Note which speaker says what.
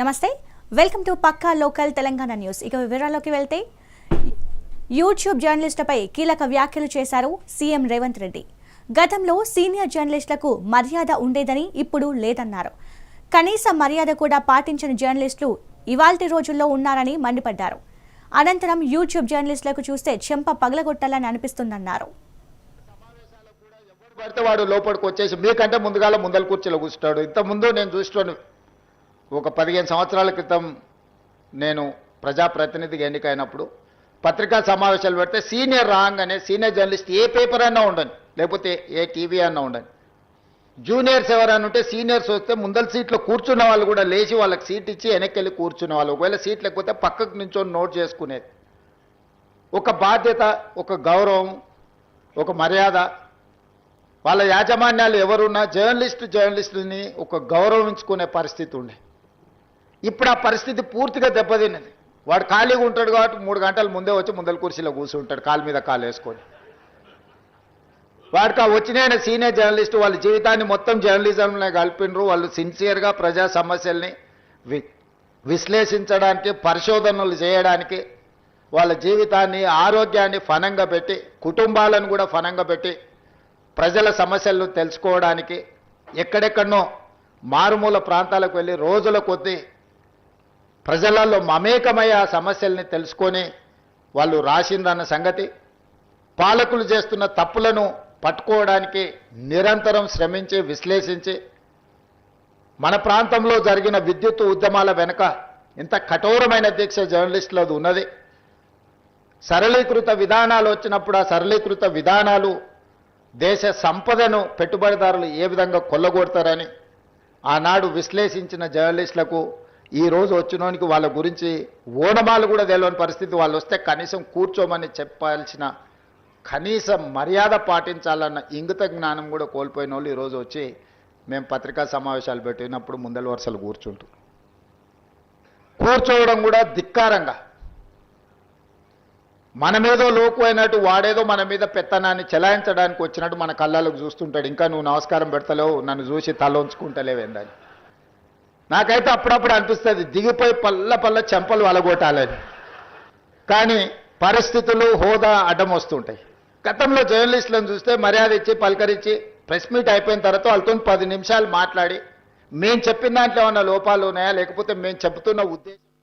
Speaker 1: నమస్తే, welcome to పక్కా local Telangana news. ఇక వివరాల్లోకి వెళ్తే యూట్యూబ్ జర్నలిస్టులపై కీలక వ్యాఖ్యలు చేశారు సీఎం రేవంత్ రెడ్డి. గతంలో సీనియర్ జర్నలిస్టులకు మర్యాద ఉండేదని ఇప్పుడు లేదన్నారు. కనీస మర్యాద కూడా పాటించని జర్నలిస్టులు ఇవాల్టి రోజుల్లో ఉన్నారని మండిపడ్డారు. అనంతరం యూట్యూబ్ జర్నలిస్టులకు చూస్తే చెంప పగలగొట్టాలని అనిపిస్తుందన్నారు.
Speaker 2: వాడు లోపలికి వచ్చేసి మీకంటే ముందల కుర్చీలో కూర్చుంటాడు. ఇంతకుముందు నేను చూస్తున్నాను, ఒక 15 సంవత్సరాల క్రితం నేను ప్రజాప్రతినిధిగా ఎన్నికైనప్పుడు పత్రికా సమావేశాలు పెడితే సీనియర్ రాగానే సీనియర్ జర్నలిస్ట్ ఏ పేపర్ అన్నా ఉండని, లేకపోతే ఏ టీవీ అన్నా ఉండని, జూనియర్స్ ఎవరైనా ఉంటే సీనియర్స్ వస్తే ముందల సీట్లో కూర్చున్న వాళ్ళు కూడా లేచి వాళ్ళకి సీట్ ఇచ్చి వెనక్కి వెళ్ళి కూర్చునే వాళ్ళు. ఒకవేళ సీట్ లేకపోతే పక్కకు నుంచొని నోట్ చేసుకునేది. ఒక బాధ్యత, ఒక గౌరవం, ఒక మర్యాద. వాళ్ళ యాజమాన్యాలు ఎవరున్నా జర్నలిస్టుని ఒక గౌరవించుకునే పరిస్థితి ఉండే. ఇప్పుడు ఆ పరిస్థితి పూర్తిగా దెబ్బతిన్నది. వాడు ఖాళీగా ఉంటాడు కాబట్టి 3 గంటల ముందే వచ్చి ముందల కుర్చీలో కూర్చుంటాడు, కాలు మీద కాలు వేసుకొని. వాడికి ఆ వచ్చిన సీనియర్ జర్నలిస్టు వాళ్ళ జీవితాన్ని మొత్తం జర్నలిజంలో కలిపినరు. వాళ్ళు సిన్సియర్గా ప్రజా సమస్యల్ని విశ్లేషించడానికి, పరిశోధనలు చేయడానికి, వాళ్ళ జీవితాన్ని, ఆరోగ్యాన్ని ఫనంగా పెట్టి, కుటుంబాలను కూడా ఫనంగా పెట్టి ప్రజల సమస్యలను తెలుసుకోవడానికి ఎక్కడెక్కడనో మారుమూల ప్రాంతాలకు వెళ్ళి రోజుల కొద్దీ ప్రజలలో మమేకమై ఆ సమస్యల్ని తెలుసుకొని వాళ్ళు రాసిందన్న సంగతి, పాలకులు చేస్తున్న తప్పులను పట్టుకోవడానికి నిరంతరం శ్రమించి విశ్లేషించి, మన ప్రాంతంలో జరిగిన విద్యుత్ ఉద్యమాల వెనుక ఇంత కఠోరమైన దీక్ష జర్నలిస్టులది ఉన్నది. సరళీకృత విధానాలు వచ్చినప్పుడు ఆ సరళీకృత విధానాలు దేశ సంపదను పెట్టుబడిదారులు ఏ విధంగా కొల్లగొడతారని ఆనాడు విశ్లేషించిన జర్నలిస్టులకు ఈరోజు వచ్చినోనికి వాళ్ళ గురించి ఓనమాలు కూడా తెలియని పరిస్థితి. వాళ్ళు వస్తే కనీసం కూర్చోమని చెప్పాల్సిన కనీస మర్యాద పాటించాలన్న ఇంగిత జ్ఞానం కూడా కోల్పోయిన వాళ్ళు ఈరోజు వచ్చి మేము పత్రికా సమావేశాలు పెట్టినప్పుడు ముందల వరుసలు కూర్చోవడం కూడా ధిక్కారంగా, మన మీదో లోకు అయినట్టు వాడేదో మన మీద పెత్తనాన్ని చెలాయించడానికి వచ్చినట్టు మన కళ్ళకు చూస్తుంటాడు. ఇంకా నువ్వు నమస్కారం పెడతలేవు, నన్ను చూసి తల ఉంచుకుంటలేవేందని. నాకైతే అప్పుడప్పుడు అనిపిస్తుంది దిగిపోయి పల్ల చెంపలు వలగొట్టాలని. కానీ పరిస్థితులు, హోదా అడ్డం వస్తుంటాయి. గతంలో జర్నలిస్టులను చూస్తే మర్యాద ఇచ్చి పలకరించి ప్రెస్ మీట్ అయిపోయిన తర్వాత వాళ్ళతో 10 నిమిషాలు మాట్లాడి మేము చెప్పిన దాంట్లో ఏమన్నా లోపాలు ఉన్నాయా, లేకపోతే మేము చెబుతున్న ఉద్దేశం